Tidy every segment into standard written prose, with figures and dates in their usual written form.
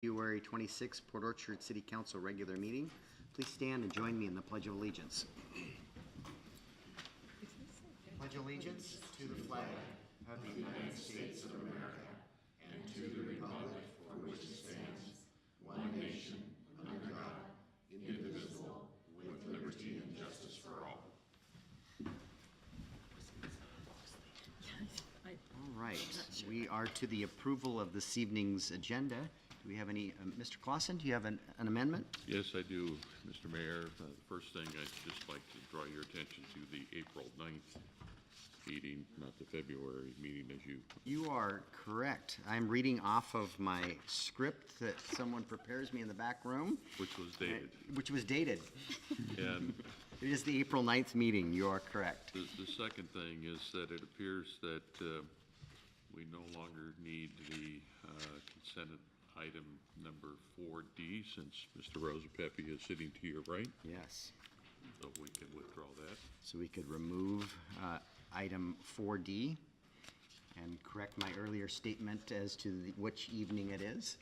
February 26th, Port Orchard City Council regular meeting. Please stand and join me in the Pledge of Allegiance. Pledge allegiance to the flag of the United States of America and to the republic for which it stands, one nation, under God, indivisible, with liberty and justice for all. All right, we are to the approval of this evening's agenda. Do we have any, Mr. Clausen, do you have an amendment? Yes, I do, Mr. Mayor. The first thing, I'd just like to draw your attention to the April 9th meeting, not the February meeting as you. You are correct. I'm reading off of my script that someone prepares me in the back room. Which was dated. Which was dated. And It is the April 9th meeting. You are correct. the second thing is that it appears that we no longer need the consent item number 4D, since Mr. Rosapepe is sitting to your right, Yes. so we can withdraw that. So we could remove item 4D and correct my earlier statement as to which evening it is.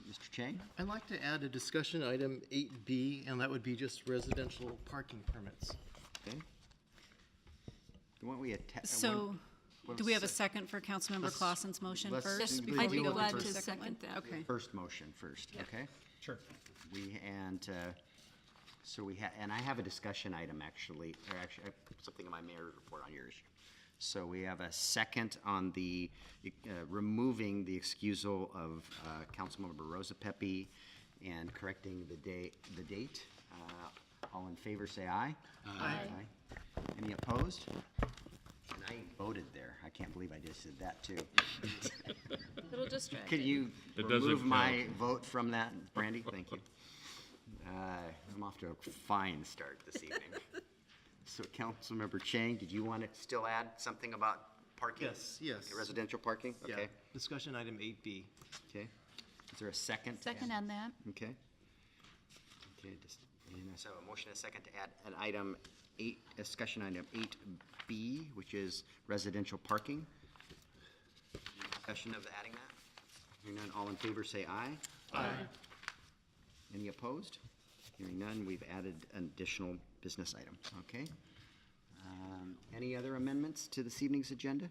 Mr. Chang? I'd like to add a discussion item 8B, and that would be just residential parking permits. Okay. Why don't we So, do we have a second for Councilmember Clausen's motion let's- first? Just before I'd we be go glad into to the second one? that. Okay. First motion first, okay? Sure. And I have a discussion item actually, or actually, I put something in my mayor's report on your issue. So we have a second on the, removing the excusal of Councilmember Rosapepe and correcting the date. All in favor, say aye. Aye. Any opposed? And I voted there. I can't believe I just did that too. Little distracting. Could you It doesn't remove my count. vote from that, Brandy? Thank you. I'm off to a fine start this evening. So Councilmember Chang, did you want to still add something about parking? Yes. Residential parking? Yeah. Okay, Discussion item 8B. okay. Is there a second? Second on that. Okay. Okay, and so a motion and a second to add an item 8, discussion item 8B, which is residential parking. Discussion of adding that? Hearing none, all in favor say aye. Aye. Any opposed? Hearing none, we've added an additional business item, okay? Any other amendments to this evening's agenda?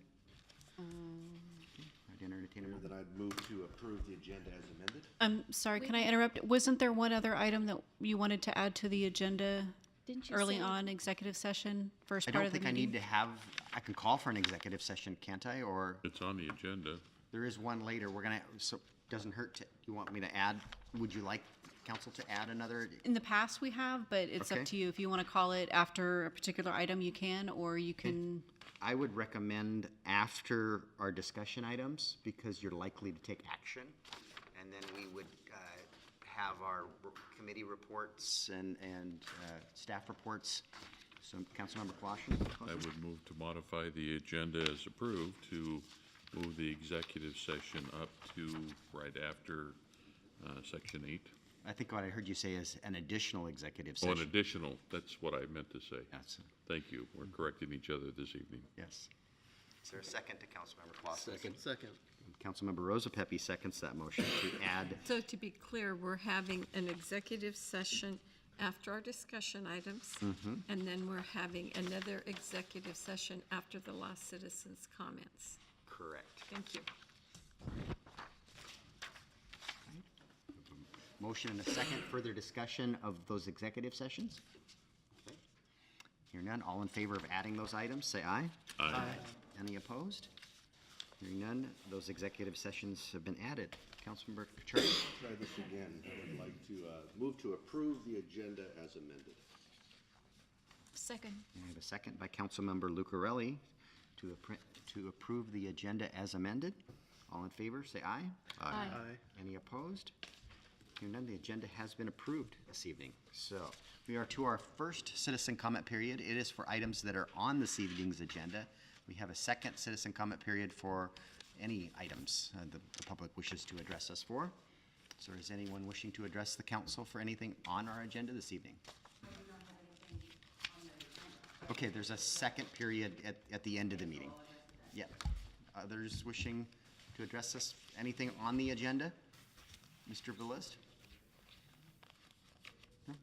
I'd entertain a That I'd move to approve the agenda as amended. I'm sorry, can I interrupt? Wasn't there one other item that you wanted to add to the agenda Didn't you early say- on, executive session, first I part don't of the think I need to meeting? have, I can call for an executive session, can't I? Or It's on the agenda. there is one later, we're gonna, so, doesn't hurt to, you want me to add, would you like council to add another? In the past, we have, but it's Okay. up to you. If you want to call it after a particular item, you can, or you can, I would recommend after our discussion items, because you're likely to take action. And then we would have our committee reports and staff reports. So Councilmember Clausen? I would move to modify the agenda as approved to move the executive session up to right after section 8. I think what I heard you say is an additional executive Oh, an session. additional, that's what I meant to say. Yes, Thank you. We're correcting each other this evening. yes. Is there a second to Councilmember Clausen? Second. Councilmember Rosapepe seconds that motion to add. So to be clear, we're having an executive session after our discussion items, and then we're having another executive session after the last citizens' comments. Correct. Thank you. Motion and a second, further discussion of those executive sessions? Okay. Hearing none, all in favor of adding those items, say aye. Aye. Any opposed? Hearing none, those executive sessions have been added. Councilmember Kaczynski? Try this again. I would like to move to approve the agenda as amended. Second. I have a second by Councilmember Lucarelli to approve the agenda as amended. All in favor, say aye. Aye. Any opposed? Hearing none, the agenda has been approved this evening. So we are to our first citizen comment period. It is for items that are on this evening's agenda. We have a second citizen comment period for any items the public wishes to address us for. So is anyone wishing to address the council for anything on our agenda this evening? Okay, there's a second period at the end of the meeting. Yeah. Others wishing to address us, anything on the agenda? Mr. Velist? No?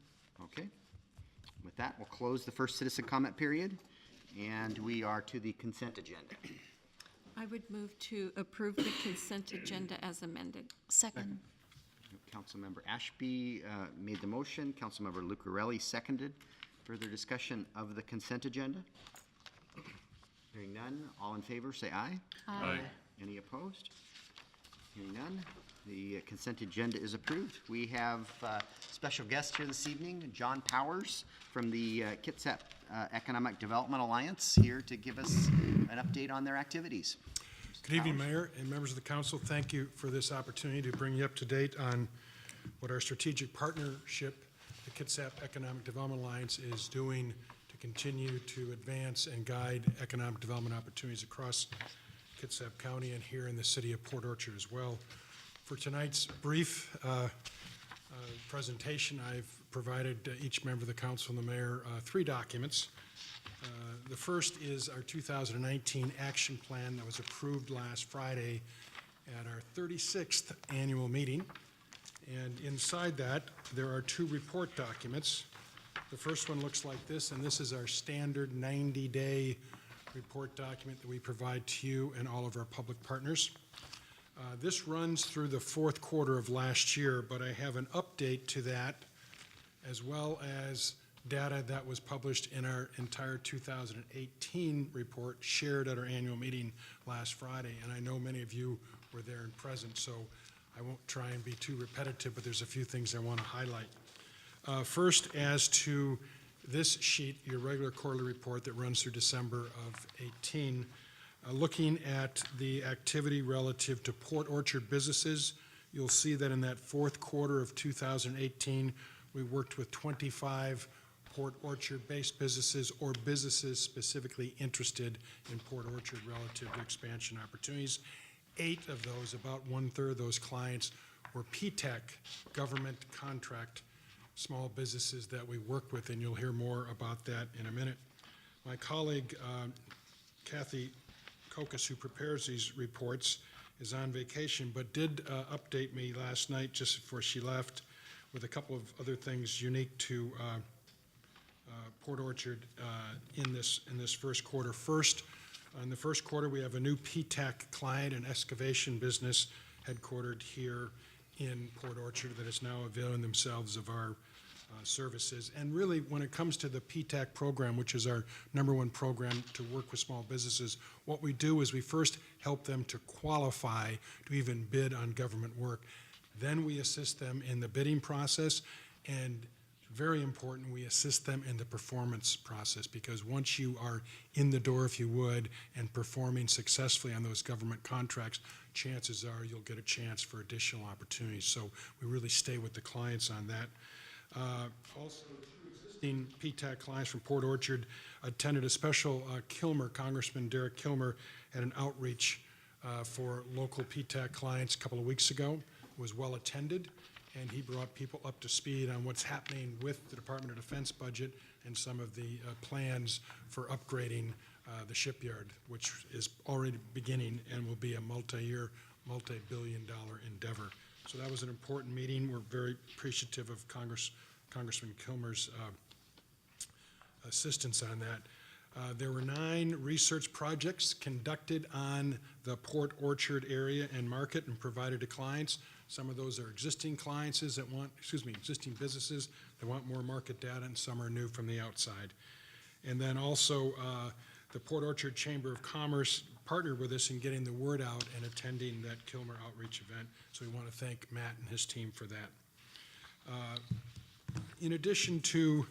Okay. With that, we'll close the first citizen comment period, and we are to the consent agenda. I would move to approve the consent agenda as amended. Second. Councilmember Ashby made the motion. Councilmember Lucarelli seconded. Further discussion of the consent agenda? Hearing none, all in favor, say aye. Aye. Any opposed? Hearing none, the consent agenda is approved. We have special guest here this evening, John Powers from the Kitsap Economic Development Alliance, here to give us an update on their activities. Good evening, Mayor and members of the council. Thank you for this opportunity to bring you up to date on what our strategic partnership, the Kitsap Economic Development Alliance, is doing to continue to advance and guide economic development opportunities across Kitsap County and here in the city of Port Orchard as well. For tonight's brief presentation, I've provided each member of the council and the mayor 3 documents. The first is our 2019 action plan that was approved last Friday at our 36th annual meeting. And inside that, there are 2 report documents. The first one looks like this, and this is our standard 90-day report document that we provide to you and all of our public partners. This runs through the 4th quarter of last year, but I have an update to that, as well as data that was published in our entire 2018 report shared at our annual meeting last Friday. And I know many of you were there and present, so I won't try and be too repetitive, but there's a few things I want to highlight. First, as to this sheet, your regular quarterly report that runs through December of 18, looking at the activity relative to Port Orchard businesses, you'll see that in that 4th quarter of 2018, we worked with 25 Port Orchard-based businesses or businesses specifically interested in Port Orchard relative to expansion opportunities. 8 of those, about 1/3 of those clients, were PTAC, government contract small businesses that we work with, and you'll hear more about that in a minute. My colleague, Kathy Kokas, who prepares these reports, is on vacation, but did update me last night just before she left with a couple of other things unique to Port Orchard in this first quarter. First, in the first quarter, we have a new PTAC client, an excavation business headquartered here in Port Orchard that is now availing themselves of our services. And really, when it comes to the PTAC program, which is our #1 program to work with small businesses, what we do is we first help them to qualify to even bid on government work. Then we assist them in the bidding process, and very important, we assist them in the performance process, because once you are in the door, if you would, and performing successfully on those government contracts, chances are you'll get a chance for additional opportunities. So we really stay with the clients on that. Also, 2 existing PTAC clients from Port Orchard attended a special Congressman Derek Kilmer had an outreach for local PTAC clients a couple of weeks ago. It was well attended, and he brought people up to speed on what's happening with the Department of Defense budget and some of the plans for upgrading the shipyard, which is already beginning and will be a multi-year, multi-billion-dollar endeavor. So that was an important meeting. We're very appreciative of Congressman Kilmer's assistance on that. There were 9 research projects conducted on the Port Orchard area and market and provided to clients. Some of those are existing businesses that want more market data, and some are new from the outside. And then also, the Port Orchard Chamber of Commerce partnered with us in getting the word out and attending that Kilmer outreach event. So we want to thank Matt and his team for that. In addition to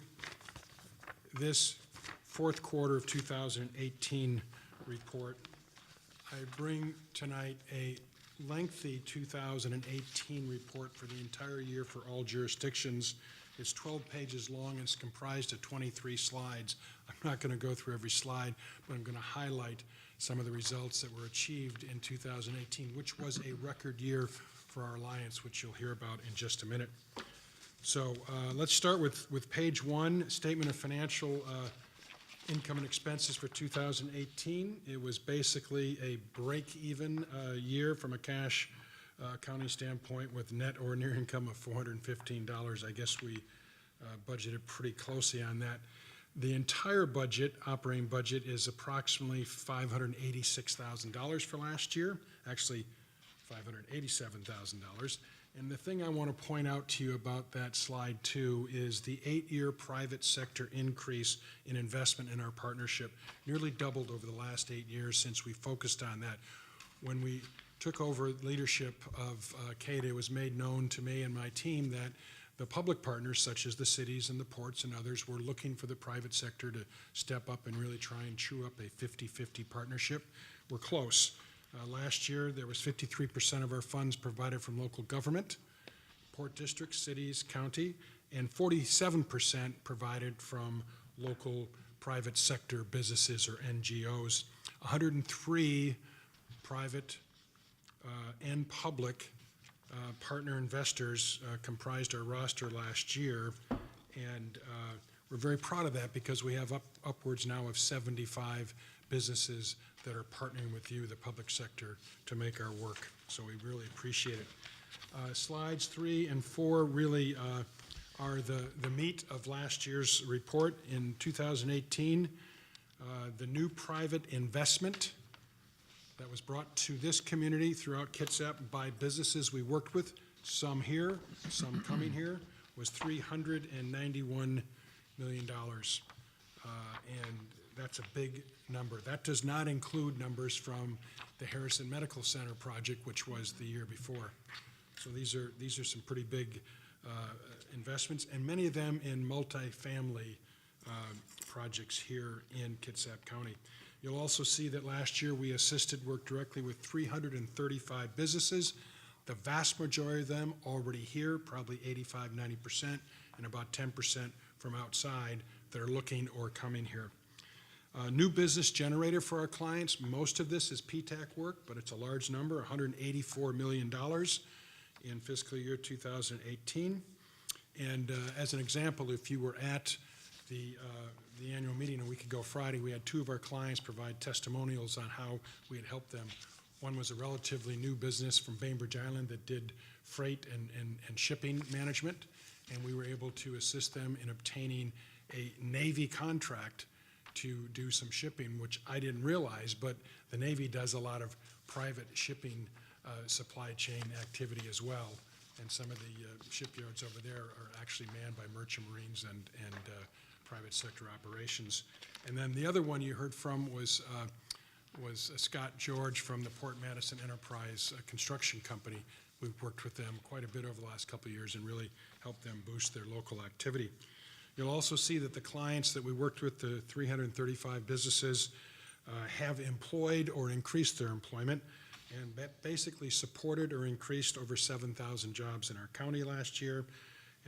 this 4th quarter of 2018 report, I bring tonight a lengthy 2018 report for the entire year for all jurisdictions. It's 12 pages long and it's comprised of 23 slides. I'm not going to go through every slide, but I'm going to highlight some of the results that were achieved in 2018, which was a record year for our alliance, which you'll hear about in just a minute. So let's start with page 1, Statement of Financial Income and Expenses for 2018. It was basically a break-even year from a cash county standpoint with net ordinary income of $415. I guess we budgeted pretty closely on that. The entire budget, operating budget, is approximately $586,000 for last year, actually $587,000. And the thing I want to point out to you about that slide too is the 8-year private sector increase in investment in our partnership nearly doubled over the last 8 years since we focused on that. When we took over leadership of CADA, it was made known to me and my team that the public partners, such as the cities and the ports and others, were looking for the private sector to step up and really try and chew up a 50-50 partnership. We're close. Last year, there was 53% of our funds provided from local government, port districts, cities, county, and 47% provided from local private sector businesses or NGOs. 103 private and public partner investors comprised our roster last year, and we're very proud of that because we have upwards now of 75 businesses that are partnering with you, the public sector, to make our work. So we really appreciate it. Slides 3 and 4 really are the meat of last year's report. In 2018, the new private investment that was brought to this community throughout Kitsap by businesses we worked with, some here, some coming here, was $391 million. And that's a big number. That does not include numbers from the Harrison Medical Center project, which was the year before. So these are some pretty big investments, and many of them in multifamily projects here in Kitsap County. You'll also see that last year we worked directly with 335 businesses. The vast majority of them already here, probably 85–90%, and about 10% from outside that are looking or coming here. New business generator for our clients, most of this is PTAC work, but it's a large number, $184 million in fiscal year 2018. And as an example, if you were at the annual meeting a week ago Friday, we had 2 of our clients provide testimonials on how we had helped them. One was a relatively new business from Bainbridge Island that did freight and shipping management, and we were able to assist them in obtaining a Navy contract to do some shipping, which I didn't realize, but the Navy does a lot of private shipping supply chain activity as well. And some of the shipyards over there are actually manned by merchant marines and private sector operations. And then the other one you heard from was Scott George from the Port Madison Enterprise Construction Company. We've worked with them quite a bit over the last couple of years and really helped them boost their local activity. You'll also see that the clients that we worked with, the 335 businesses, have employed or increased their employment, and that basically supported or increased over 7,000 jobs in our county last year.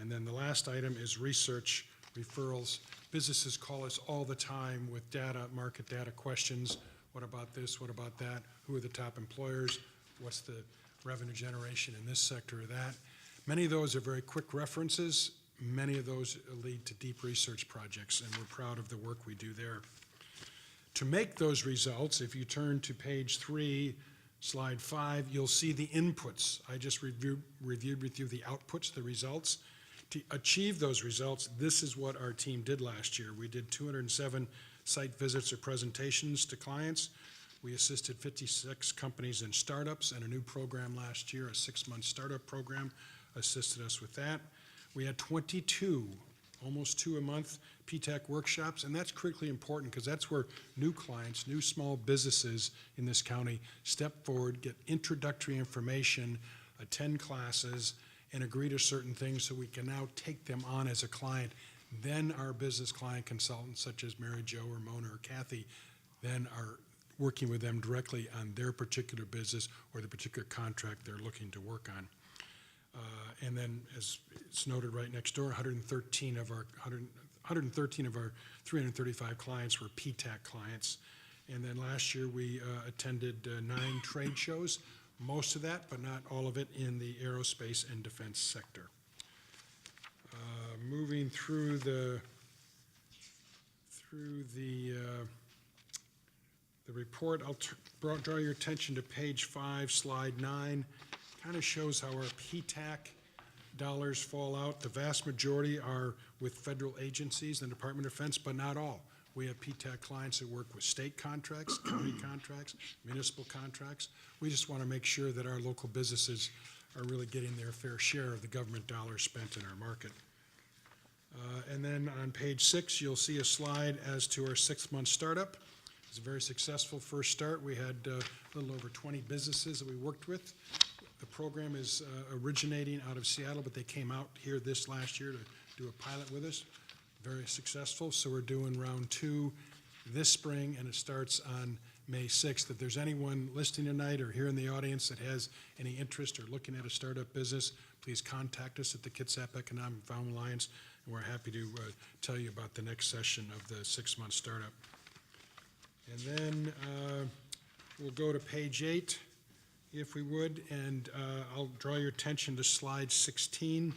And then the last item is research referrals. Businesses call us all the time with data, market data questions. What about this? What about that? Who are the top employers? What's the revenue generation in this sector or that? Many of those are very quick references. Many of those lead to deep research projects, and we're proud of the work we do there. To make those results, if you turn to page 3, slide 5, you'll see the inputs. I just reviewed with you the outputs, the results. To achieve those results, this is what our team did last year. We did 207 site visits or presentations to clients. We assisted 56 companies and startups, and a new program last year, a 6-month startup program, assisted us with that. We had 22, almost 2 a month, PTAC workshops, and that's critically important because that's where new clients, new small businesses in this county step forward, get introductory information, attend classes, and agree to certain things so we can now take them on as a client. Then our business client consultants, such as Mary Jo or Mona or Kathy, then are working with them directly on their particular business or the particular contract they're looking to work on. And then, as it's noted right next door, 113 of our 335 clients were PTAC clients. And then last year we attended 9 trade shows, most of that, but not all of it, in the aerospace and defense sector. Moving through the report, I'll draw your attention to page 5, slide 9. kind of shows how our PTAC dollars fall out. The vast majority are with federal agencies and Department of Defense, but not all. We have PTAC clients that work with state contracts, county contracts, municipal contracts. We just want to make sure that our local businesses are really getting their fair share of the government dollars spent in our market. And then on page 6, you'll see a slide as to our 6-month startup. It was a very successful first start. We had a little over 20 businesses that we worked with. The program is originating out of Seattle, but they came out here this last year to do a pilot with us. Very successful. So we're doing round 2 this spring, and it starts on May 6th. If there's anyone listening tonight or here in the audience that has any interest or looking at a startup business, please contact us at the Kitsap Economic Development Alliance, and we're happy to tell you about the next session of the 6-month startup. And then we'll go to page 8, if we would, and I'll draw your attention to slide 16,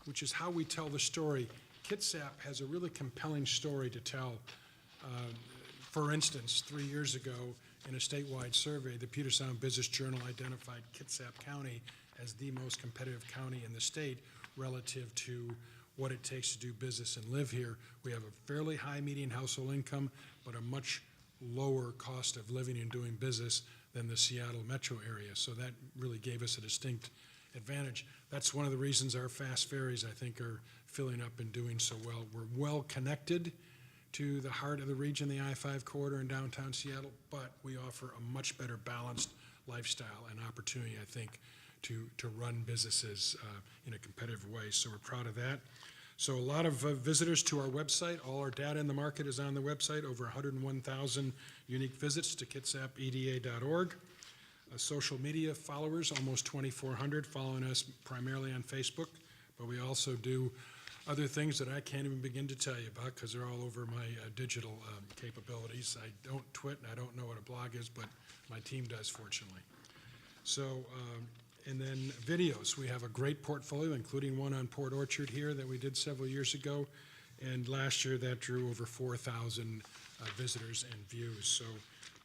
which is how we tell the story. Kitsap has a really compelling story to tell. For instance, 3 years ago, in a statewide survey, the Puget Sound Business Journal identified Kitsap County as the most competitive county in the state relative to what it takes to do business and live here. We have a fairly high median household income, but a much lower cost of living and doing business than the Seattle metro area. So that really gave us a distinct advantage. That's one of the reasons our fast ferries, I think, are filling up and doing so well. We're well connected to the heart of the region, the I-5 corridor in downtown Seattle, but we offer a much better balanced lifestyle and opportunity, I think, to run businesses in a competitive way. So we're proud of that. So a lot of visitors to our website. All our data in the market is on the website, over 101,000 unique visits to kitsapeda.org. Social media followers, almost 2,400, following us primarily on Facebook, but we also do other things that I can't even begin to tell you about because they're all over my digital capabilities. I don't twit, and I don't know what a blog is, but my team does, fortunately. So, and then videos. We have a great portfolio, including one on Port Orchard here that we did several years ago, and last year that drew over 4,000 visitors and views. So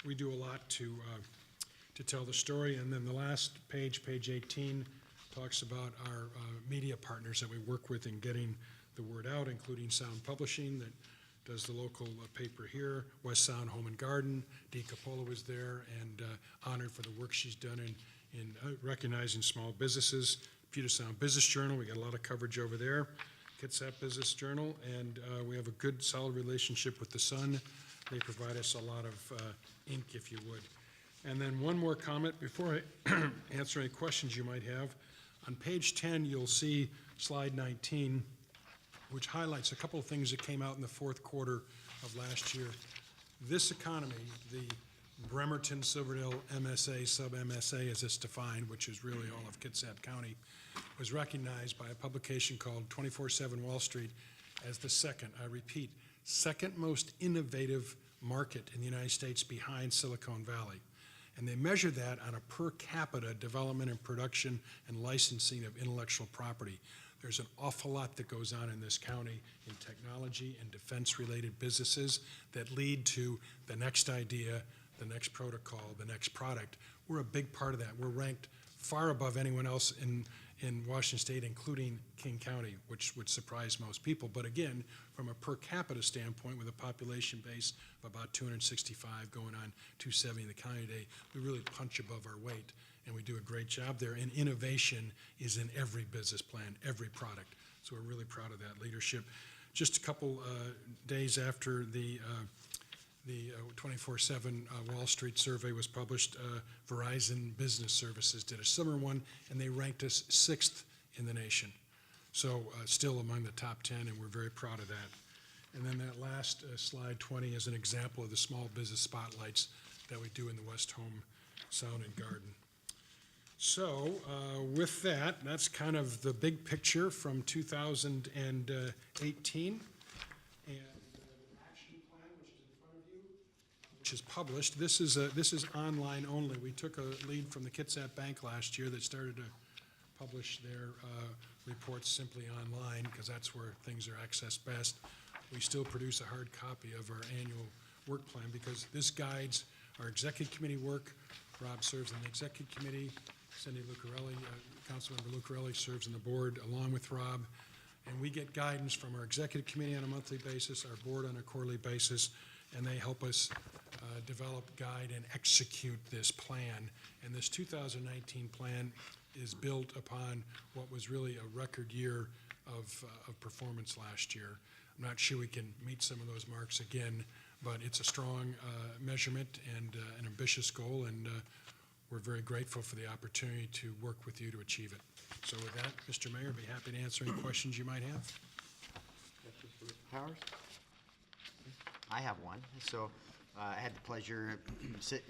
we do a lot to tell the story. And then the last page, page 18, talks about our media partners that we work with in getting the word out, including Sound Publishing that does the local paper here, West Sound Home and Garden. Dee Capola was there and honored for the work she's done in recognizing small businesses. Puget Sound Business Journal, we got a lot of coverage over there. Kitsap Business Journal, and we have a good, solid relationship with the Sun. They provide us a lot of ink, if you would. And then one more comment before I answer any questions you might have. On page 10, you'll see slide 19, which highlights a couple of things that came out in the fourth quarter of last year. This economy, the Bremerton, Silverdale MSA, sub-MSA as it's defined, which is really all of Kitsap County, was recognized by a publication called 24/7 Wall Street as the second, I repeat, second most innovative market in the United States behind Silicon Valley. And they measure that on a per capita development and production and licensing of intellectual property. There's an awful lot that goes on in this county in technology and defense-related businesses that lead to the next idea, the next protocol, the next product. We're a big part of that. We're ranked far above anyone else in Washington State, including King County, which would surprise most people. But again, from a per capita standpoint, with a population base of about 265 going on 270 in the county today, we really punch above our weight, and we do a great job there. And innovation is in every business plan, every product. So we're really proud of that leadership. Just a couple days after the 24/7 Wall Street survey was published, Verizon Business Services did a similar one, and they ranked us 6th in the nation. So still among the top 10, and we're very proud of that. And then that last slide 20 is an example of the small business spotlights that we do in the West Home Sound and Garden. So with that, that's kind of the big picture from 2018. Which is published. This is online only. We took a lead from the Kitsap Bank last year that started to publish their reports simply online because that's where things are accessed best. We still produce a hard copy of our annual work plan because this guides our executive committee work. Rob serves on the executive committee. Cindy Lucarelli, Councilmember Lucarelli serves on the board along with Rob, and we get guidance from our executive committee on a monthly basis, our board on a quarterly basis, and they help us develop, guide, and execute this plan. And this 2019 plan is built upon what was really a record year of performance last year. I'm not sure we can meet some of those marks again, but it's a strong measurement and an ambitious goal, and we're very grateful for the opportunity to work with you to achieve it. So with that, Mr. Mayor, I'd be happy to answer any questions you might have. Questions for Mr. Powers? I have one. So I had the pleasure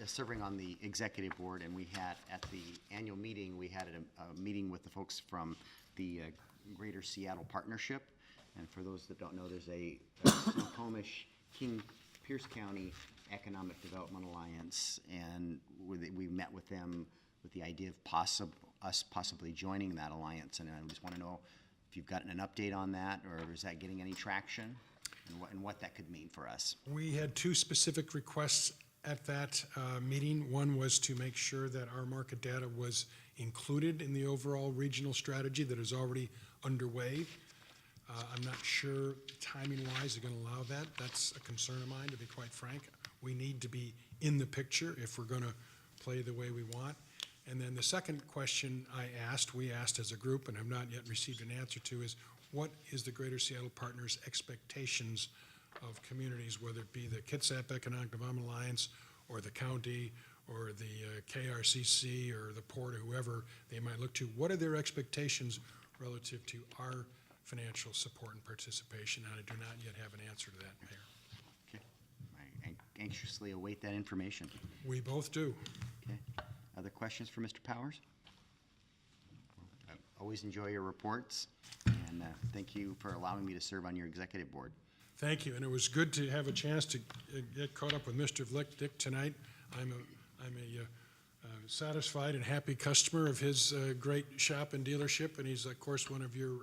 serving on the executive board, and we had, at the annual meeting, we had a meeting with the folks from the Greater Seattle Partnership. And for those that don't know, there's a Snohomish King Pierce County Economic Development Alliance, and we met with them with the idea of us possibly joining that alliance. And I just want to know if you've gotten an update on that, or is that getting any traction, and what that could mean for us. We had two specific requests at that meeting. One was to make sure that our market data was included in the overall regional strategy that is already underway. I'm not sure timing-wise they're going to allow that. That's a concern of mine, to be quite frank. We need to be in the picture if we're going to play the way we want. And then the second question we asked as a group, and have not yet received an answer to, is what is the Greater Seattle Partners' expectations of communities, whether it be the Kitsap Economic Development Alliance or the county or the KRCC or the port or whoever they might look to. What are their expectations relative to our financial support and participation? And I do not yet have an answer to that, Mayor. Okay. I anxiously await that information. We both do. Okay. Other questions for Mr. Powers? I always enjoy your reports, and thank you for allowing me to serve on your executive board. Thank you, and it was good to have a chance to get caught up with Mr. Dick tonight. I'm a satisfied and happy customer of his great shop and dealership, and he's, of course, one of your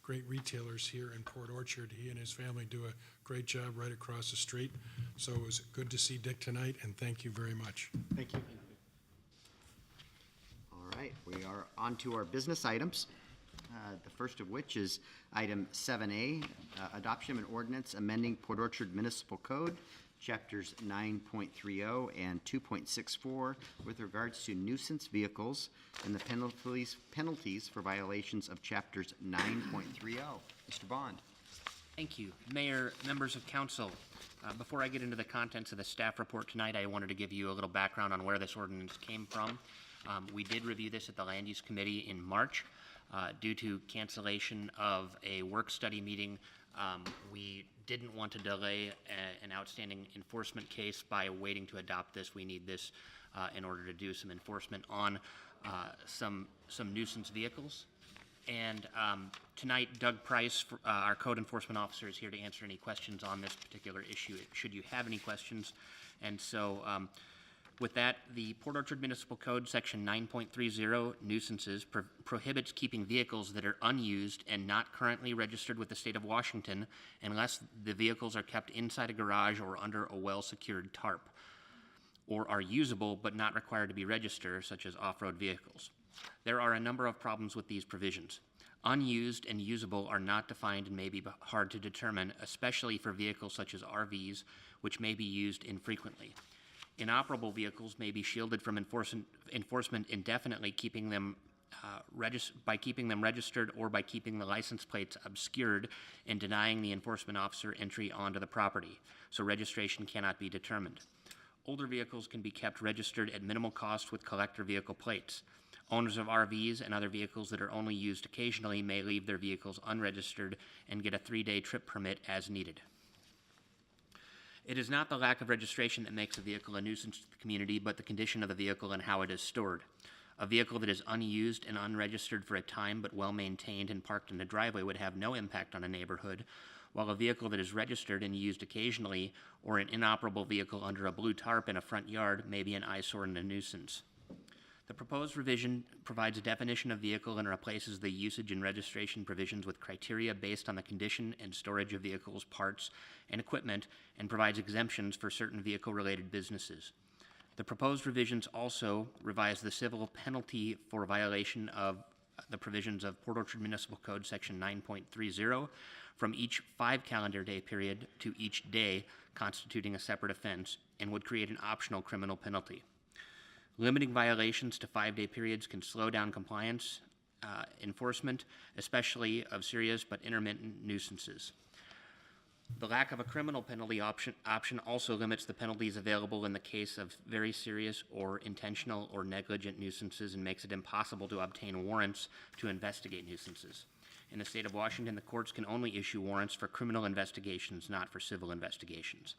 great retailers here in Port Orchard. He and his family do a great job right across the street. So it was good to see Dick tonight, and thank you very much. Thank you. All right, we are on to our business items. The first of which is item 7A, adoption of an ordinance amending Port Orchard Municipal Code, chapters 9.30 and 2.64 with regards to nuisance vehicles and the penalties for violations of chapters 9.30. Mr. Bond. Thank you. Mayor, members of council, before I get into the contents of the staff report tonight, I wanted to give you a little background on where this ordinance came from. We did review this at the Land Use Committee in March. Due to cancellation of a work study meeting, we didn't want to delay an outstanding enforcement case by waiting to adopt this. We need this in order to do some enforcement on some nuisance vehicles. And tonight, Doug Price, our code enforcement officer, is here to answer any questions on this particular issue, should you have any questions. And so with that, the Port Orchard Municipal Code, Section 9.30, nuisances, prohibits keeping vehicles that are unused and not currently registered with the state of Washington unless the vehicles are kept inside a garage or under a well-secured tarp, or are usable but not required to be registered, such as off-road vehicles. There are a number of problems with these provisions. Unused and usable are not defined and may be hard to determine, especially for vehicles such as RVs, which may be used infrequently. Inoperable vehicles may be shielded from enforcement indefinitely, by keeping them registered or by keeping the license plates obscured and denying the enforcement officer entry onto the property, so registration cannot be determined. Older vehicles can be kept registered at minimal cost with collector vehicle plates. Owners of RVs and other vehicles that are only used occasionally may leave their vehicles unregistered and get a 3-day trip permit as needed. It is not the lack of registration that makes a vehicle a nuisance to the community, but the condition of the vehicle and how it is stored. A vehicle that is unused and unregistered for a time but well-maintained and parked in a driveway would have no impact on a neighborhood, while a vehicle that is registered and used occasionally, or an inoperable vehicle under a blue tarp in a front yard, may be an eyesore and a nuisance. The proposed revision provides a definition of vehicle and replaces the usage and registration provisions with criteria based on the condition and storage of vehicles, parts, and equipment, and provides exemptions for certain vehicle-related businesses. The proposed revisions also revise the civil penalty for violation of the provisions of Port Orchard Municipal Code Section 9.30 from each 5 calendar day period to each day constituting a separate offense, and would create an optional criminal penalty. Limiting violations to 5-day periods can slow down compliance enforcement, especially of serious but intermittent nuisances. The lack of a criminal penalty option also limits the penalties available in the case of very serious or intentional or negligent nuisances and makes it impossible to obtain warrants to investigate nuisances. In the state of Washington, the courts can only issue warrants for criminal investigations, not for civil investigations.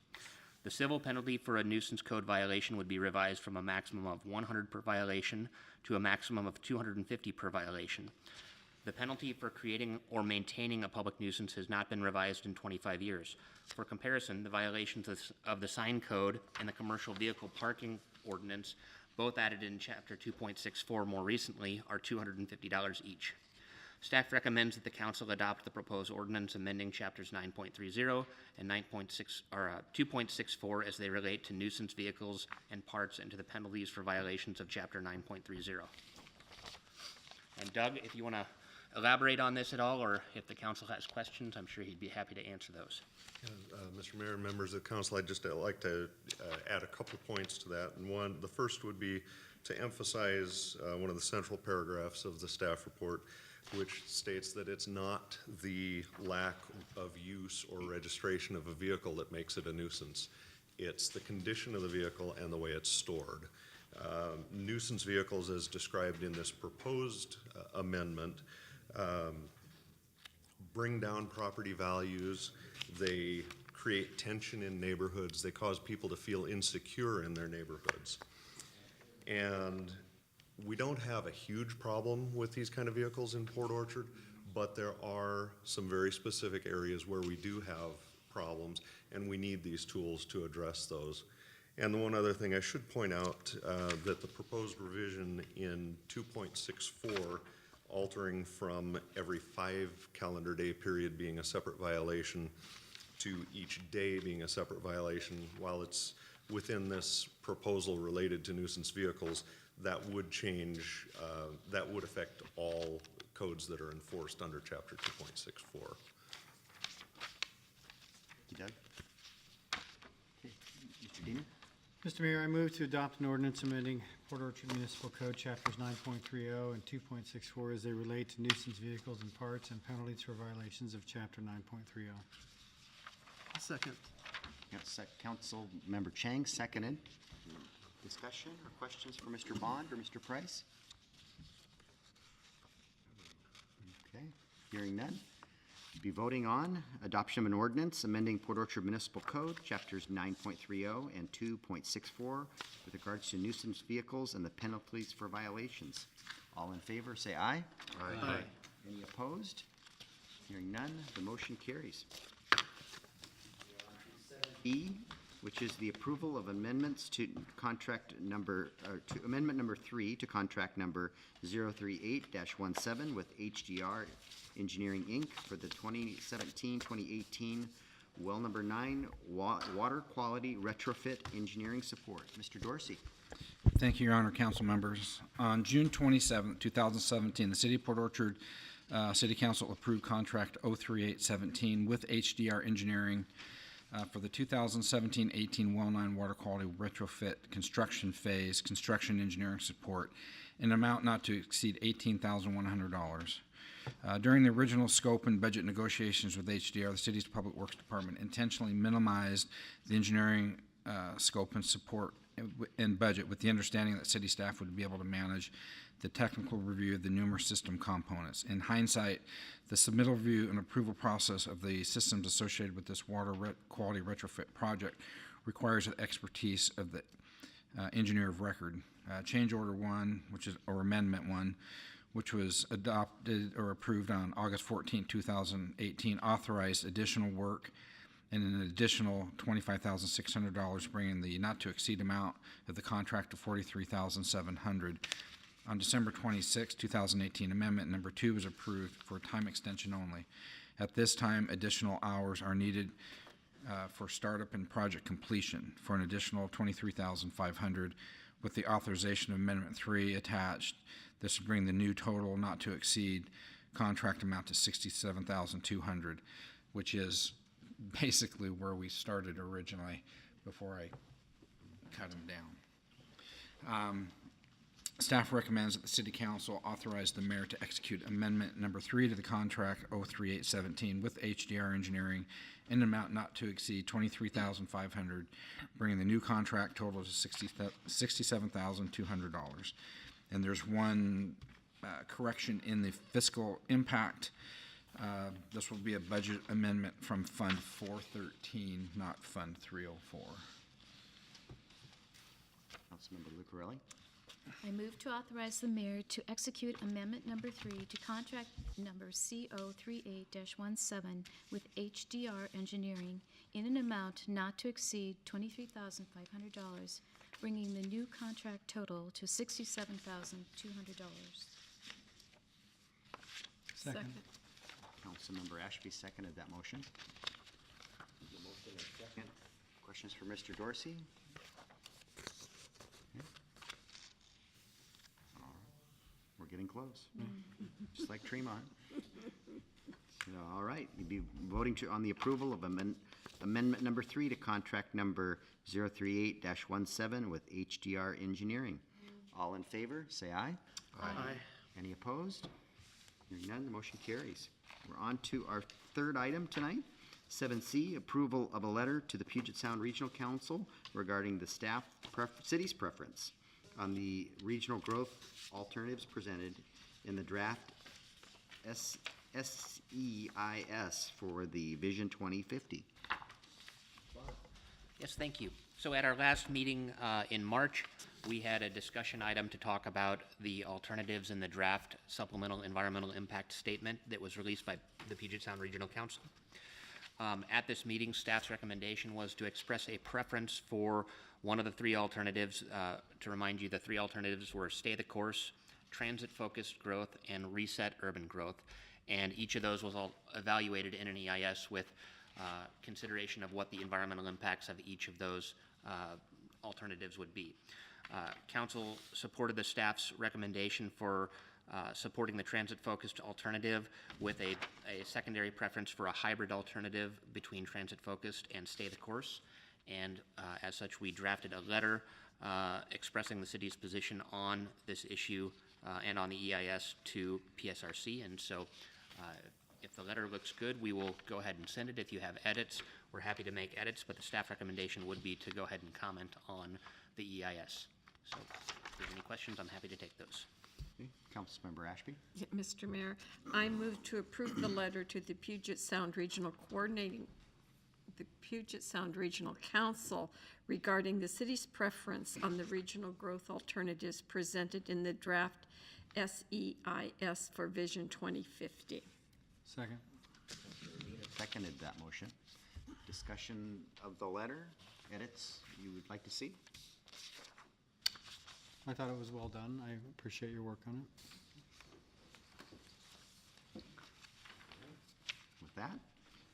The civil penalty for a nuisance code violation would be revised from a maximum of 100 per violation to a maximum of 250 per violation. The penalty for creating or maintaining a public nuisance has not been revised in 25 years. For comparison, the violations of the sign code and the commercial vehicle parking ordinance, both added in Chapter 2.64 more recently, are $250 each. Staff recommends that the council adopt the proposed ordinance amending Chapters 9.30 and 2.64 as they relate to nuisance vehicles and parts and to the penalties for violations of Chapter 9.30. And Doug, if you want to elaborate on this at all, or if the council has questions, I'm sure he'd be happy to answer those. Mr. Mayor and members of the council, I'd just like to add a couple points to that. And the first would be to emphasize one of the central paragraphs of the staff report, which states that it's not the lack of use or registration of a vehicle that makes it a nuisance. It's the condition of the vehicle and the way it's stored. Nuisance vehicles, as described in this proposed amendment, bring down property values. They create tension in neighborhoods. They cause people to feel insecure in their neighborhoods. And we don't have a huge problem with these kind of vehicles in Port Orchard, but there are some very specific areas where we do have problems, and we need these tools to address those. And the one other thing I should point out, that the proposed revision in 2.64, altering from every 5 calendar day period being a separate violation to each day being a separate violation, while it's within this proposal related to nuisance vehicles, that would change, that would affect all codes that are enforced under Chapter 2.64. Thank you, Doug. Okay, Mr. Diener? Mr. Mayor, I move to adopt an ordinance amending Port Orchard Municipal Code Chapters 9.30 and 2.64 as they relate to nuisance vehicles and parts and penalties for violations of Chapter 9.30. Second. Yes, Council Member Chang, seconded. Discussion or questions for Mr. Bond or Mr. Price? Okay, hearing none. Be voting on adoption of an ordinance amending Port Orchard Municipal Code, Chapters 9.30 and 2.64 with regards to nuisance vehicles and the penalties for violations. All in favor, say aye. Aye. Any opposed? Hearing none, the motion carries. E, which is the approval of amendments to contract number, to amendment number 3 to contract number 038-17 with HDR Engineering, Inc. for the 2017-2018 well number 9 water quality retrofit engineering support. Mr. Dorsey. Thank you, Your Honor, council members. On June 27, 2017, the City of Port Orchard City Council approved contract 03817 with HDR Engineering for the 2017-18 Well 9 Water Quality Retrofit Construction Phase Construction Engineering Support in an amount not to exceed $18,100. During the original scope and budget negotiations with HDR, the city's Public Works Department intentionally minimized the engineering scope and support and budget with the understanding that city staff would be able to manage the technical review of the numerous system components. In hindsight, the submittal review and approval process of the systems associated with this water quality retrofit project requires the expertise of the engineer of record. Change Order 1, or Amendment 1, which was adopted or approved on August 14, 2018, authorized additional work and an additional $25,600, bringing the not-to-exceed amount of the contract to $43,700. On December 26, 2018, Amendment Number 2 was approved for a time extension only. At this time, additional hours are needed for startup and project completion for an additional $23,500 with the authorization of Amendment 3 attached. This would bring the new total not to exceed contract amount to $67,200, which is basically where we started originally before I cut them down. Staff recommends that the City Council authorize the mayor to execute Amendment Number 3 to the contract 03817 with HDR Engineering in an amount not to exceed $23,500, bringing the new contract total to $67,200. And there's one correction in the fiscal impact. This will be a budget amendment from Fund 413, not Fund 304. Councilmember Lucarelli? I move to authorize the mayor to execute Amendment Number 3 to contract number CO38-17 with HDR Engineering in an amount not to exceed $23,500, bringing the new contract total to $67,200. Second. Councilmember Ashby seconded that motion. The motion is second. Questions for Mr. Dorsey? Okay. All right. We're getting close, just like Tremont. So, all right, you'd be voting on the approval of Amendment Number 3 to contract number 038-17 with HDR Engineering. All in favor, say aye. Aye. Any opposed? Hearing none, the motion carries. We're on to our third item tonight, 7C, approval of a letter to the Puget Sound Regional Council regarding the city's preference on the regional growth alternatives presented in the draft SEIS for the Vision 2050. Yes, thank you. So at our last meeting in March, we had a discussion item to talk about the alternatives in the draft supplemental environmental impact statement that was released by the Puget Sound Regional Council. At this meeting, staff's recommendation was to express a preference for one of the three alternatives. To remind you, the three alternatives were stay the course, transit-focused growth, and reset urban growth. And each of those was all evaluated in an EIS with consideration of what the environmental impacts of each of those alternatives would be. Council supported the staff's recommendation for supporting the transit-focused alternative with a secondary preference for a hybrid alternative between transit-focused and stay the course. And as such, we drafted a letter expressing the city's position on this issue and on the EIS to PSRC. And so if the letter looks good, we will go ahead and send it. If you have edits, we're happy to make edits, but the staff recommendation would be to go ahead and comment on the EIS. So if there's any questions, I'm happy to take those. Okay. Councilmember Ashby? Yeah, Mr. Mayor, I move to approve the letter to the Puget Sound Regional Council regarding the city's preference on the regional growth alternatives presented in the draft SEIS for Vision 2050. Second. Seconded that motion. Discussion of the letter, edits you would like to see? I thought it was well done. I appreciate your work on it. With that,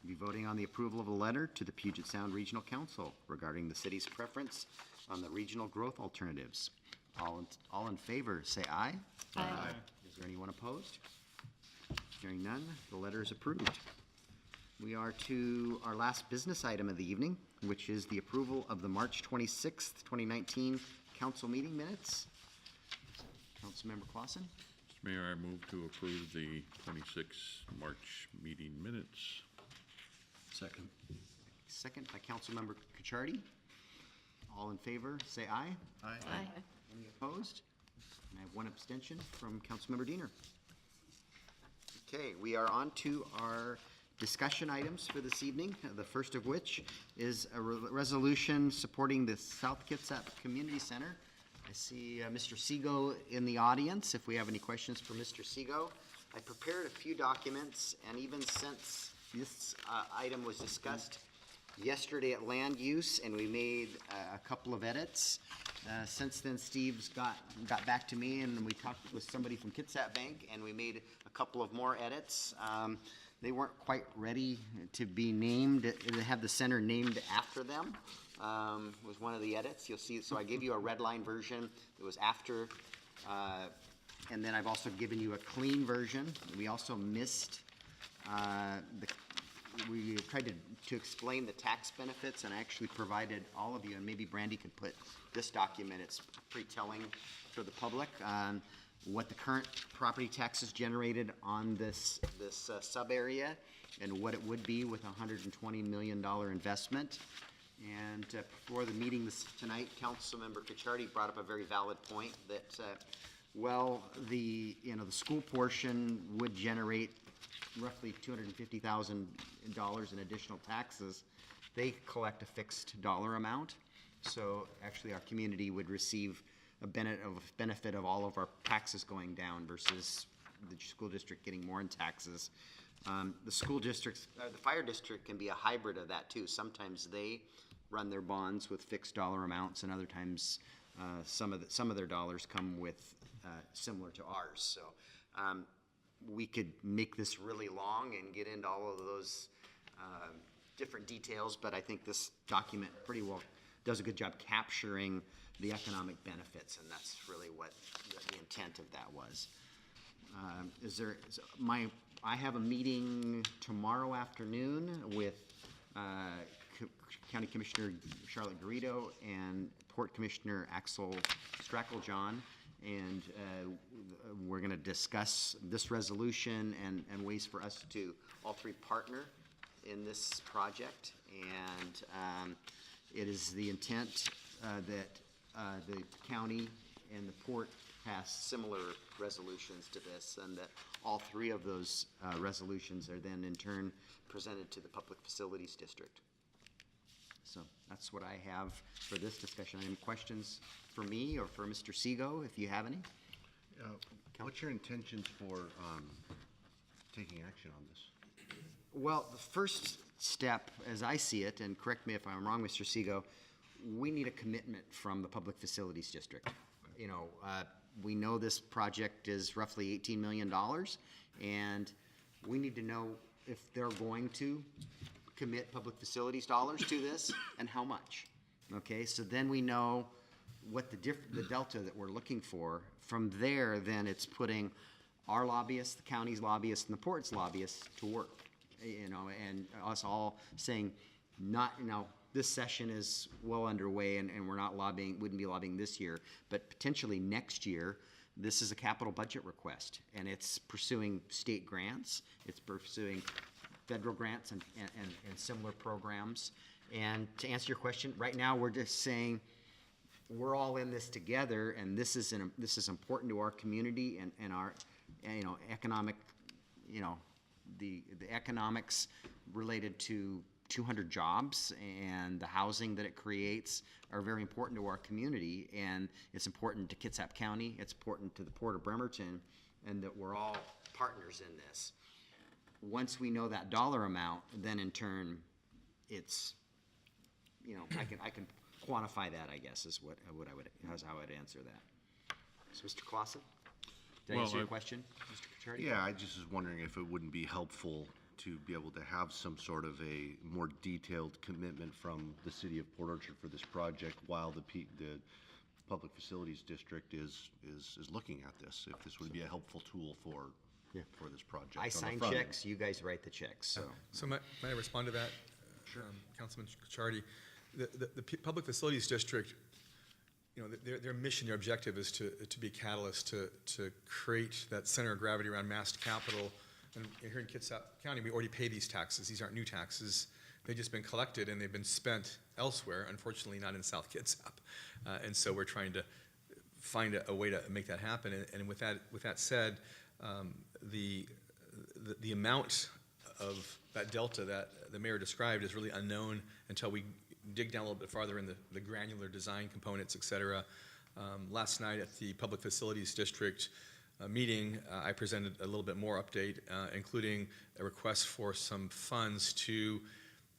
we'll be voting on the approval of a letter to the Puget Sound Regional Council regarding the city's preference on the regional growth alternatives. All in favor, say aye. Aye. Is there anyone opposed? Hearing none, the letter is approved. We are to our last business item of the evening, which is the approval of the March 26th, 2019 council meeting minutes. Councilmember Clausen? Mr. Mayor, I move to approve the 26 March meeting minutes. Second. Second by Councilmember Kuchardi. All in favor, say aye. Aye. Any opposed? And I have one abstention from Councilmember Diener. Okay, we are on to our discussion items for this evening, the first of which is a resolution supporting the South Kitsap Community Center. I see Mr. Seago in the audience, if we have any questions for Mr. Seago. I prepared a few documents, and even since this item was discussed yesterday at land use, and we made a couple of edits. Since then, Steve's got back to me, and we talked with somebody from Kitsap Bank, and we made a couple of more edits. they weren't quite ready to be named, to have the center named after them, was one of the edits. You'll see, so I gave you a red line version that was after, and then I've also given you a clean version. We also missed, we tried to explain the tax benefits, and I actually provided all of you, and maybe Brandy could put this document, it's pretty telling for the public, what the current property taxes generated on this sub area and what it would be with a $120 million investment. And before the meeting tonight, Councilmember Cacciardi brought up a very valid point that, well, the school portion would generate roughly $250,000 in additional taxes. They collect a fixed dollar amount. So actually our community would receive a benefit of all of our taxes going down versus the school district getting more in taxes. The school districts, the fire district can be a hybrid of that too. Sometimes they run their bonds with fixed dollar amounts, and other times some of their dollars come with similar to ours. So we could make this really long and get into all of those different details, but I think this document pretty well does a good job capturing the economic benefits, and that's really what the intent of that was. I have a meeting tomorrow afternoon with County Commissioner Charlotte Garrido and Port Commissioner Axel Stracklejohn, and we're going to discuss this resolution and ways for us to all three partner in this project. And it is the intent that the county and the port pass similar resolutions to this, and that all three of those resolutions are then in turn presented to the Public Facilities District. So that's what I have for this discussion. Any questions for me or for Mr. Seago, if you have any? What's your intentions for taking action on this? Well, the first step, as I see it, and correct me if I'm wrong, Mr. Seago, we need a commitment from the Public Facilities District. We know this project is roughly $18 million, and we need to know if they're going to commit public facilities dollars to this and how much. Okay, so then we know what the delta that we're looking for. From there, then it's putting our lobbyists, the county's lobbyists, and the port's lobbyists to work. And us all saying, this session is well underway, and we're not wouldn't be lobbying this year, but potentially next year, this is a capital budget request, and it's pursuing state grants, it's pursuing federal grants and similar programs. And to answer your question, right now we're just saying we're all in this together, and this is important to our community and our economic, the economics related to 200 jobs and the housing that it creates are very important to our community, and it's important to Kitsap County, it's important to the Port of Bremerton, and that we're all partners in this. Once we know that dollar amount, then in turn, it's, I can quantify that, I guess, is how I'd answer that. So, Mr. Clausen, did I answer your question, Mr. Cacciardi? Yeah, I just was wondering if it wouldn't be helpful to be able to have some sort of a more detailed commitment from the city of Port Orchard for this project while the Public Facilities District is looking at this, if this would be a helpful tool for this project. I sign checks, you guys write the checks, so. So might I respond to that? Sure. Councilman Cacciardi, the Public Facilities District, their mission, their objective is to be a catalyst to create that center of gravity around mass capital. And here in Kitsap County, we already pay these taxes. These aren't new taxes. They've just been collected and they've been spent elsewhere, unfortunately not in South Kitsap. And so we're trying to find a way to make that happen. And with that said, the amount of that delta that the mayor described is really unknown until we dig down a little bit farther in the granular design components, et cetera. Last night at the Public Facilities District meeting, I presented a little bit more update, including a request for some funds to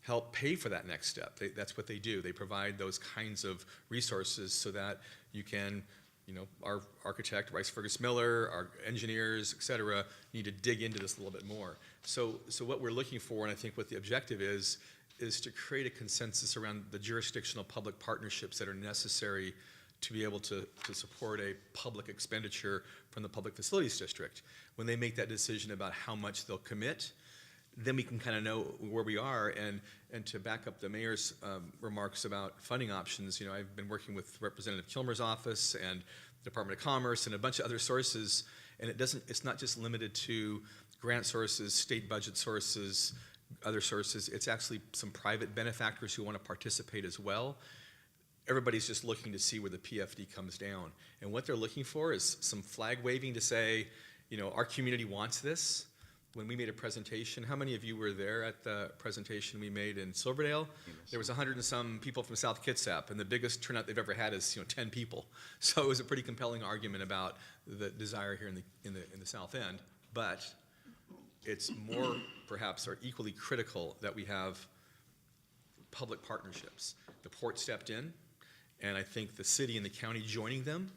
help pay for that next step. That's what they do. They provide those kinds of resources so that you can, our architect, Rice Fergus Miller, our engineers, et cetera, need to dig into this a little bit more. So what we're looking for, and I think what the objective is to create a consensus around the jurisdictional public partnerships that are necessary to be able to support a public expenditure from the Public Facilities District. When they make that decision about how much they'll commit, then we can kind of know where we are. And to back up the mayor's remarks about funding options, I've been working with Representative Kilmer's office and Department of Commerce and a bunch of other sources, and it's not just limited to grant sources, state budget sources, other sources. It's actually some private benefactors who want to participate as well. Everybody's just looking to see where the PFD comes down. And what they're looking for is some flag waving to say, our community wants this. When we made a presentation, how many of you were there at the presentation we made in Silverdale? There was 100 and some people from South Kitsap, and the biggest turnout they've ever had is 10 people. So it was a pretty compelling argument about the desire here in the South End. But it's more, perhaps, or equally critical that we have public partnerships. The port stepped in, and I think the city and the county joining them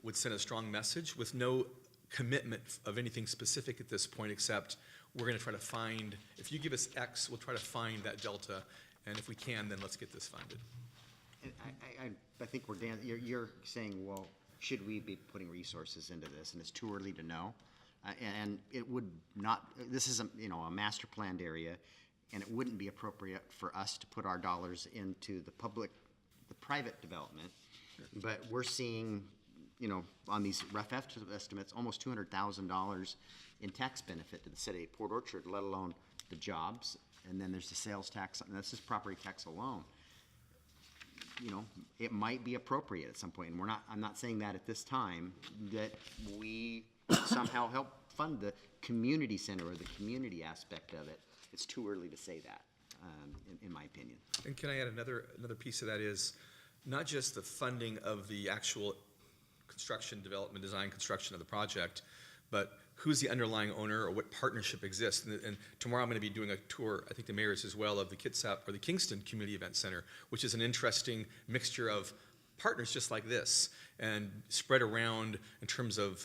would send a strong message with no commitment of anything specific at this point, except we're going to try to find, if you give us X, we'll try to find that delta, and if we can, then let's get this funded. And I think you're saying, well, should we be putting resources into this? And it's too early to know. And it would not, this is a master planned area, and it wouldn't be appropriate for us to put our dollars into the private development. But we're seeing, on these rough estimates, almost $200,000 in tax benefit to the city of Port Orchard, let alone the jobs. And then there's the sales tax, and that's just property tax alone. It might be appropriate at some point, and I'm not saying that at this time, that we somehow help fund the community center or the community aspect of it. It's too early to say that, in my opinion. And can I add another piece of that is not just the funding of the actual construction, development, design, construction of the project, but who's the underlying owner or what partnership exists. And tomorrow I'm going to be doing a tour, I think the mayor is as well, of the Kitsap or the Kingston Community Event Center, which is an interesting mixture of partners just like this and spread around in terms of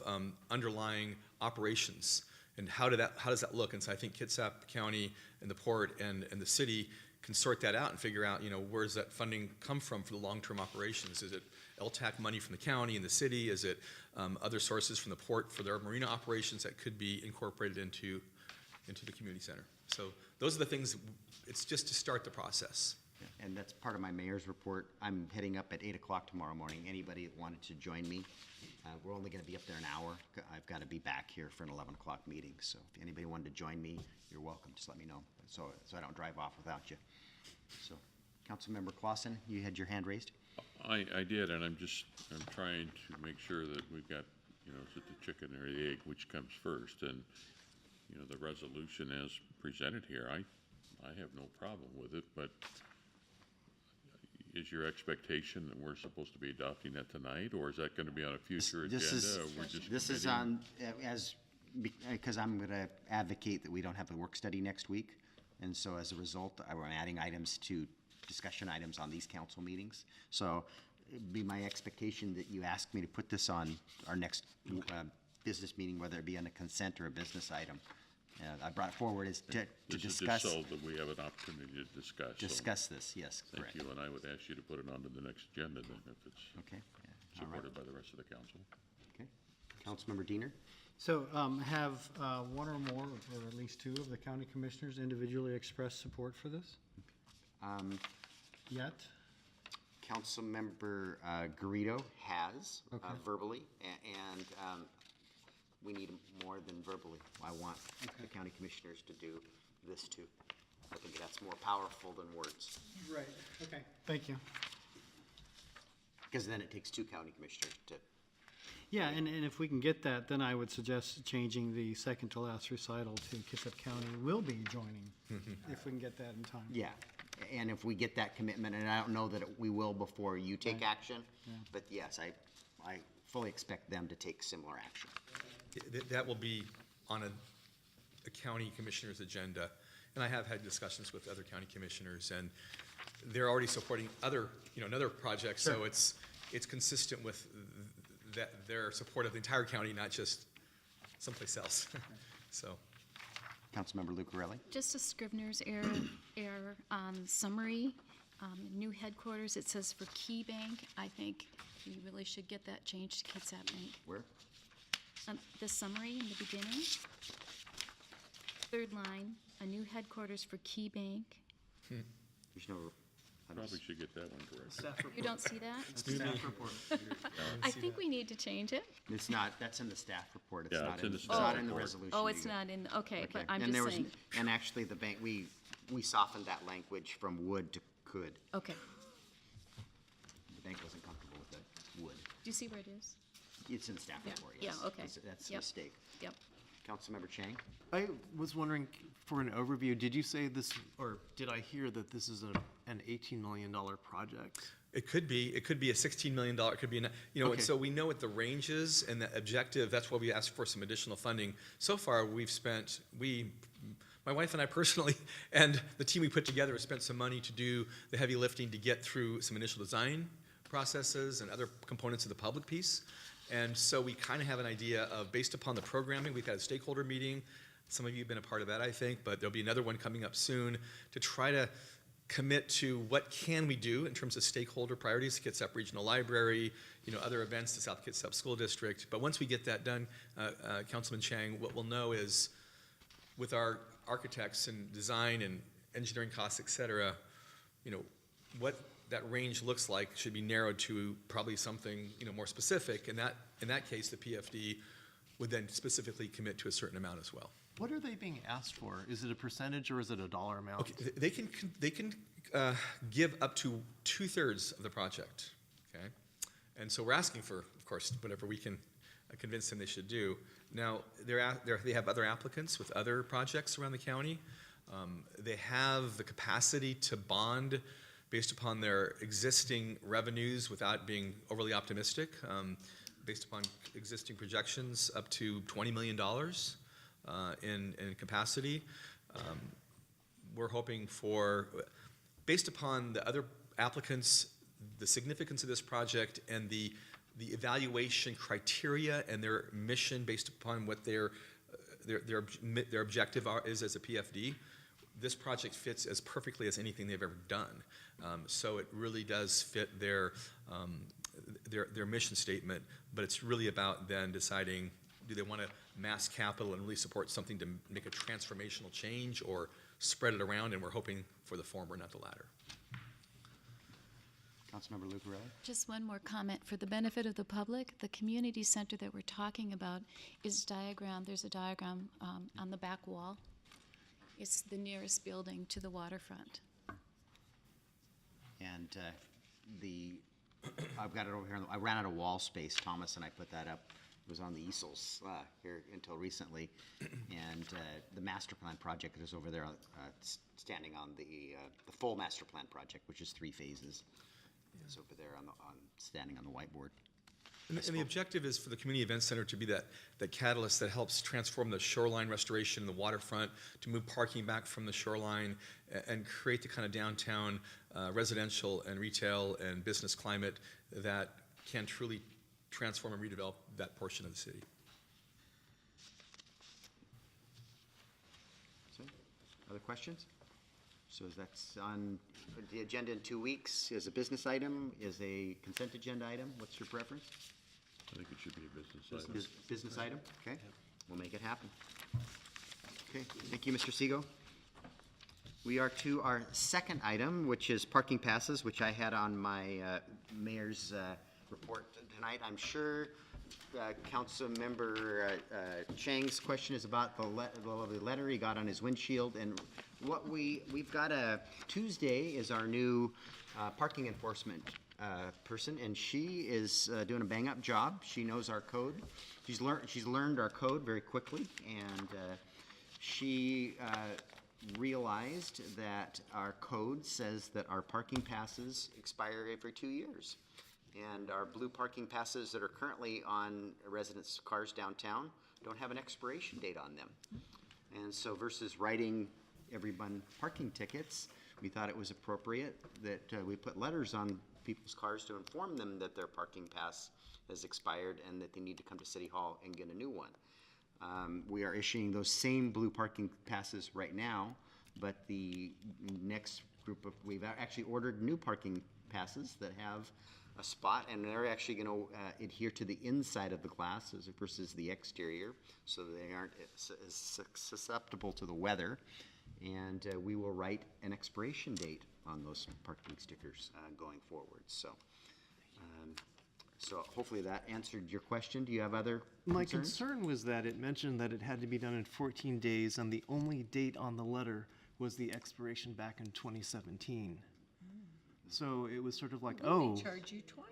underlying operations. And how does that look? And so I think Kitsap County and the port and the city can sort that out and figure out, where does that funding come from for the long-term operations? Is it LTAC money from the county and the city? Is it other sources from the port for their marina operations that could be incorporated into the community center? So those are the things, it's just to start the process. And that's part of my mayor's report. I'm heading up at 8 o'clock tomorrow morning. Anybody that wanted to join me, we're only going to be up there an hour. I've got to be back here for an 11 o'clock meeting. So if anybody wanted to join me, you're welcome. Just let me know so I don't drive off without you. So, Councilmember Clausen, you had your hand raised? I did, and I'm trying to make sure that we've got, is it the chicken or the egg, which comes first? And, the resolution as presented here, I have no problem with it, but is your expectation that we're supposed to be adopting that tonight, or is that going to be on a future agenda? This is on, because I'm going to advocate that we don't have a work study next week. And so as a result, I'm adding discussion items on these council meetings. So it'd be my expectation that you ask me to put this on our next business meeting, whether it be on a consent or a business item. I brought it forward to discuss. This is just so that we have an opportunity to discuss. Discuss this, yes, correct. Thank you, and I would ask you to put it onto the next agenda then if it's okay. supported by the rest of the council. Okay. Councilmember Diener? So have one or more, or at least two of the county commissioners individually expressed support for this? Yet? Councilmember Garrido has verbally, and we need more than verbally. I want the county commissioners to do this too. I think that's more powerful than words. Right, okay. Thank you. Because then it takes two county commissioners to. Yeah, and if we can get that, then I would suggest changing the second to last recital to Kitsap County will be joining, if we can get that in time. Yeah, and if we get that commitment, and I don't know that we will before you take action, but yes, I fully expect them to take similar action. That will be on a county commissioner's agenda, and I have had discussions with other county commissioners, and they're already supporting another project, so it's consistent with their support of the entire county, not just someplace else. So, Councilmember Lucarelli? Just a Scrivener's error on summary. New headquarters, it says for Key Bank. I think we really should get that changed to Kitsap Bank. Where? The summary in the beginning. Third line, a new headquarters for Key Bank. There's no, Probably should get that one correct. You don't see that? I think we need to change it. it's not, that's in the staff report. It's Yeah, not it's in the it's staff not in the report. resolution. Oh, you it's get. not in, okay, but Okay. I'm And there just was- saying. And actually, the bank, we softened that language from would to could. Okay. The bank wasn't comfortable with the would. Do you see where it is? It's in the staff Yeah, report, yeah, yes. okay. That's a Yep. mistake. Yep. Councilmember Chang? I was wondering, for an overview, did you say this, or did I hear that this is an $18 million project? It could be a $16 million, it could be, and Okay. so we know what the range is and the objective, that's why we asked for some additional funding. So far, my wife and I personally, and the team we put together have spent some money to do the heavy lifting to get through some initial design processes and other components of the public piece. And so we kind of have an idea of, based upon the programming, we've had a stakeholder meeting. Some of you have been a part of that, I think, but there'll be another one coming up soon to try to commit to what can we do in terms of stakeholder priorities, Kitsap Regional Library, other events, the South Kitsap School District. But once we get that done, Councilman Chang, what we'll know is with our architects and design and engineering costs, et cetera, what that range looks like should be narrowed to probably something, more specific. And in that case, the PFD would then specifically commit to a certain amount as well. What are they being asked for? Is it a percentage or is it a dollar amount? Okay, they can give up to 2/3 of the project, okay? And so we're asking for, of course, whatever we can convince them they should do. Now, they have other applicants with other projects around the county. They have the capacity to bond based upon their existing revenues without being overly optimistic, based upon existing projections up to $20 million in capacity. We're hoping for, based upon the other applicants, the significance of this project and the evaluation criteria and their mission based upon what their objective is as a PFD, this project fits as perfectly as anything they've ever done. So it really does fit their mission statement, but it's really about then deciding, do they want to mass capital and really support something to make a transformational change or spread it around, and we're hoping for the former, not the latter. Councilmember Lucarelli? Just one more comment. For the benefit of the public, the community center that we're talking about is diagrammed. There's a diagram on the back wall. It's the nearest building to the waterfront. And I've got it over here. I ran out of wall space, Thomas, and I put that up. It was on the easels here until recently. And the master plan project that is over there, standing on the full master plan project, which is 3 phases. It's over there standing on the whiteboard. And the objective is for the Community Event Center to be that catalyst that helps transform the shoreline restoration and the waterfront, to move parking back from the shoreline and create the kind of downtown residential and retail and business climate that can truly transform and redevelop that portion of the city. So, other questions? So that's on the agenda in 2 weeks. Is a business item, is a consent agenda item? What's your preference? I think it should be a business item. Business item? Okay, we'll make it happen. Okay, thank you, Mr. Segal. We are to our second item, which is parking passes, which I had on my mayor's report tonight. I'm sure Councilmember Chang's question is about the letter he got on his windshield. And what we've got Tuesday is our new parking enforcement person, and she is doing a bang-up job. She knows our code. She's learned our code very quickly, and she realized that our code says that our parking passes expire every 2 years. And our blue parking passes that are currently on residents' cars downtown don't have an expiration date on them. And so versus writing everyone parking tickets, we thought it was appropriate that we put letters on people's cars to inform them that their parking pass has expired and that they need to come to City Hall and get a new one. We are issuing those same blue parking passes right now, but the next group of, we've actually ordered new parking passes that have a spot, and they're actually going to adhere to the inside of the glass versus the exterior, so they aren't as susceptible to the weather. And we will write an expiration date on those parking stickers going forward. So, so hopefully that answered your question. Do you have other My concerns? concern was that it mentioned that it had to be done in 14 days, and the only date on the letter was the expiration back in 2017. So it was sort of like, oh. They charge you twice.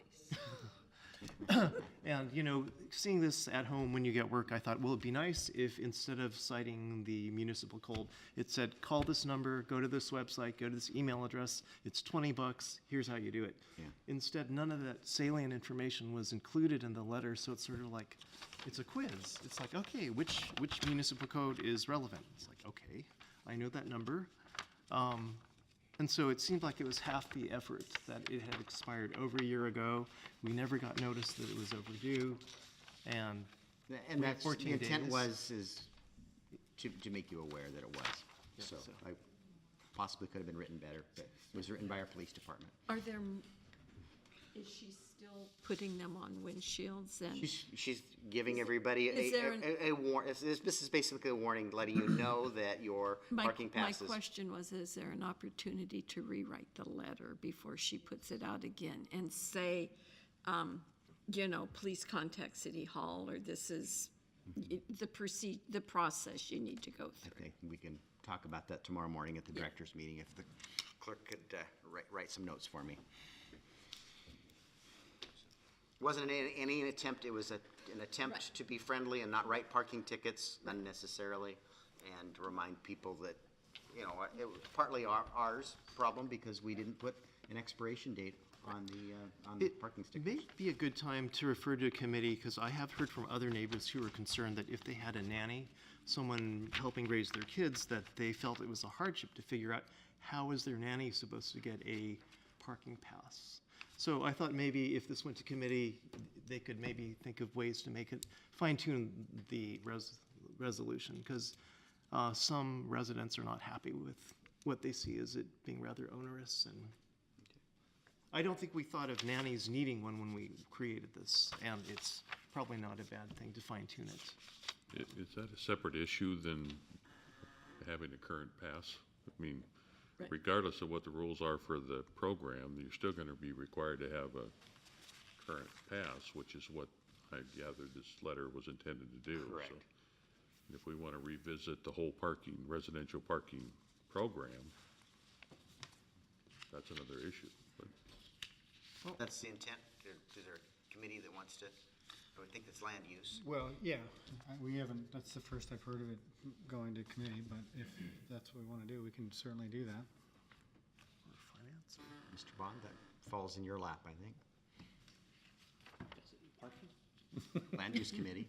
And, you know, seeing this at home when you get work, I thought, well, it'd be nice if instead of citing the municipal code, it said, call this number, go to this website, go to this email address, it's $20, here's how you do it. Yeah. Instead, none of that salient information was included in the letter, so it's sort of like, it's a quiz. It's like, okay, which municipal code is relevant? It's like, okay, I know that number. And so it seemed like it was half the effort, that it had expired over a year ago. We never got notice that it was overdue, and And we had that's, 14 the intent days. is to make you aware that it was. So so- I possibly could have been written better, but it was written by our police department. Are there, is she still putting them on windshields and? She's giving everybody is there a this is basically a warning, letting you know that your parking My passes. question was, is there an opportunity to rewrite the letter before she puts it out again and say, you know, please contact City Hall, or this is the process you need to go I through? think we can talk about that tomorrow morning at the director's meeting, if the clerk could write some notes for me. Wasn't any attempt, it was an attempt to be friendly and not write parking tickets unnecessarily, and to remind people that, you know, it was partly ours problem, because we didn't put an expiration date on the It parking stickers. may be a good time to refer to a committee, because I have heard from other neighbors who were concerned that if they had a nanny, someone helping raise their kids, that they felt it was a hardship to figure out how is their nanny supposed to get a parking pass. So I thought maybe if this went to committee, they could maybe think of ways to make it, fine-tune the resolution, because some residents are not happy with what they see as it being rather onerous, and I don't think we thought of nannies needing one when we created this, and it's probably not a bad thing to fine-tune it. Is that a separate issue than having a current pass? I mean, Right. regardless of what the rules are for the program, you're still gonna be required to have a current pass, which is what I gathered this letter was intended to do. Correct. So, if we wanna revisit the whole residential parking program, that's another issue, but. That's the intent. Is there a committee that wants to, I would think that's land use. Well, yeah, we haven't, that's the first I've heard of it going to committee, but if that's what we want to do, we can certainly do that. Mr. Bond, that falls in your lap, I think. Land use committee.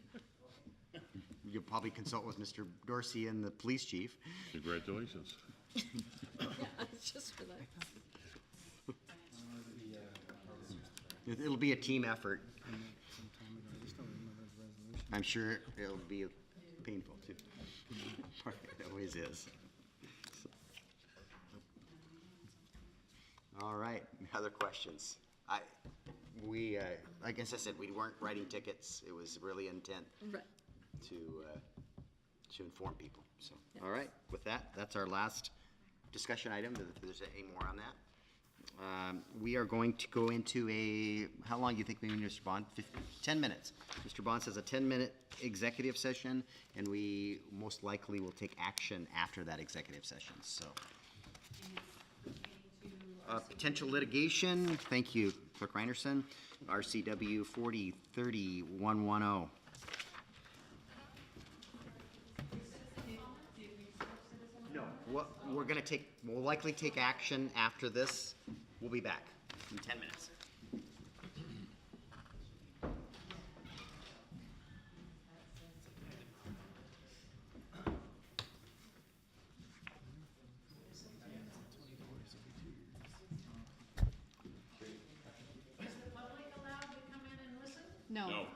You'll probably consult with Mr. Dorsey and the police chief. Congratulations. Yeah, just for that. It'll be a team effort. Some time ago, I just don't remember the resolution. I'm sure it'll be painful too. It always is. All right, other questions? We, like as I said, we weren't writing tickets. It was really intent Right. to inform people, so. All right, with that, that's our last discussion item, if there's any more on that. We are going to go into how long do you think we need, Mr. Bond? 10 minutes. Mr. Bond says a 10-minute executive session, and we most likely will take action after that executive session, so. Potential litigation, thank you, Clerk Reinerson, RCW 40-30-110. No, we'll likely take action after this. We'll be back in 10 minutes. No.